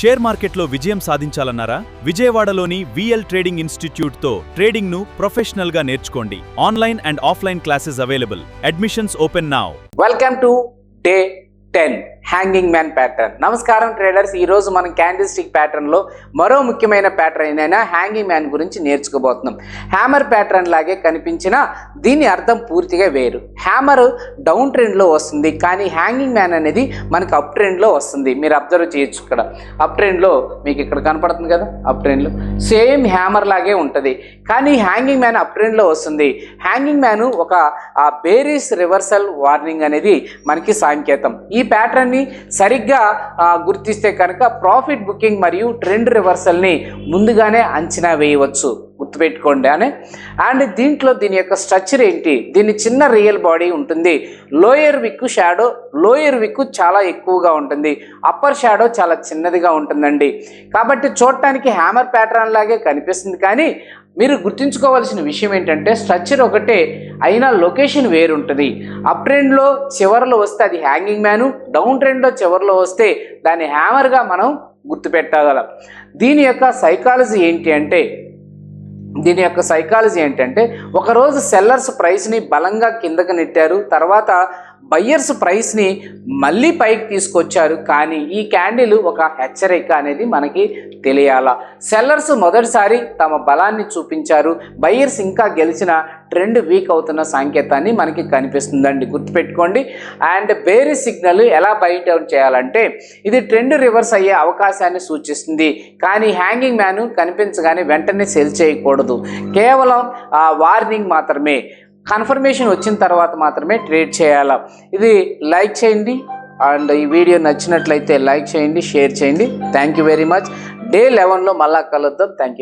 Share మార్కెట్లో విజయం సాధించాలన్నారా? విజయవాడలోని విఎల్ ట్రేడింగ్ ఇన్స్టిట్యూట్తో ట్రేడింగ్ను ప్రొఫెషనల్గా నేర్చుకోండి. Online and offline classes available. Admissions open now. Welcome to day 10 hanging man pattern. నమస్కారం ట్రేడర్స్, ఈ రోజు మనం క్యాండిల్ స్టిక్ ప్యాటర్న్ లో మరో ముఖ్యమైన ప్యాటర్న్ అయిన హ్యాంగింగ్ మ్యాన్ గురించి నేర్చుకోబోతున్నాం. హ్యామర్ ప్యాటర్న్ లాగే కనిపించిన దీని అర్థం పూర్తిగా వేరు. హ్యామర్ డౌన్ ట్రెండ్ లో వస్తుంది, కానీ హ్యాంగింగ్ మ్యాన్ అనేది మనకి అప్ ట్రెండ్ లో వస్తుంది. మీరు అబ్జర్వ్ చేయొచ్చు, ఇక్కడ అప్ ట్రెండ్ లో మీకు ఇక్కడ కనపడుతుంది కదా, అప్ ట్రెండ్ లో సేమ్ హ్యామర్ లాగే ఉంటుంది, కానీ హ్యాంగింగ్ మ్యాన్ అప్ ట్రెండ్ లో వస్తుంది. హ్యాంగింగ్ మ్యాన్ ఒక బేరిష్ రివర్సల్ వార్నింగ్ అనేది మనకి సంకేతం. ఈ ప్యాటర్న్ ని సరిగ్గా గుర్తిస్తే కనుక ప్రాఫిట్ బుకింగ్ మరియు ట్రెండ్ రివర్సల్ ని ముందుగానే అంచనా వేయవచ్చు, గుర్తుపెట్టుకోండి అని. అండ్ దీంట్లో దీని యొక్క స్ట్రక్చర్ ఏంటి, దీని చిన్న రియల్ బాడీ ఉంటుంది, లోయర్ విక్ షాడో, లోయర్ విక్ చాలా ఎక్కువగా ఉంటుంది, అప్పర్ షాడో చాలా చిన్నదిగా ఉంటుందండి. కాబట్టి చూడటానికి హ్యామర్ ప్యాటర్న్ లాగే కనిపిస్తుంది, కానీ మీరు గుర్తుంచుకోవాల్సిన విషయం ఏంటంటే స్ట్రక్చర్ ఒకటే అయినా లొకేషన్ వేరుంటుంది. అప్ ట్రెండ్లో చివరిలో వస్తే అది హ్యాంగింగ్ మ్యాను, డౌన్ ట్రెండ్లో చివరిలో వస్తే దాన్ని హ్యామర్గా మనం గుర్తుపెట్టగలం. దీని యొక్క సైకాలజీ ఏంటంటే ఒకరోజు సెల్లర్స్ ప్రైస్ని బలంగా కిందకి నెట్టారు, తర్వాత బయ్యర్స్ ప్రైస్ని మళ్ళీ పైకి తీసుకొచ్చారు, కానీ ఈ క్యాండిల్ ఒక హెచ్చరిక అనేది మనకి తెలియాలా. సెల్లర్స్ మొదటిసారి తమ బలాన్ని చూపించారు, బయ్యర్స్ ఇంకా గెలిచిన ట్రెండ్ వీక్ అవుతున్న సంకేతాన్ని మనకి కనిపిస్తుందండి, గుర్తుపెట్టుకోండి. అండ్ బేరిష్ సిగ్నల్ ఎలా బైట్ అవుట్ చేయాలంటే ఇది ట్రెండ్ రివర్స్ అయ్యే అవకాశాన్ని సూచిస్తుంది, కానీ హ్యాంగింగ్ మ్యాన్ కనిపించగానే వెంటనే సెల్ చేయకూడదు. కేవలం వార్నింగ్ మాత్రమే, కన్ఫర్మేషన్ వచ్చిన తర్వాత మాత్రమే ట్రేడ్ చేయాలా. ఇది లైక్ చేయండి, అండ్ ఈ వీడియో నచ్చినట్లయితే లైక్ చేయండి, షేర్ చేయండి. Thank you very much. Day 11లో మళ్ళా కలుద్దాం. Thank you.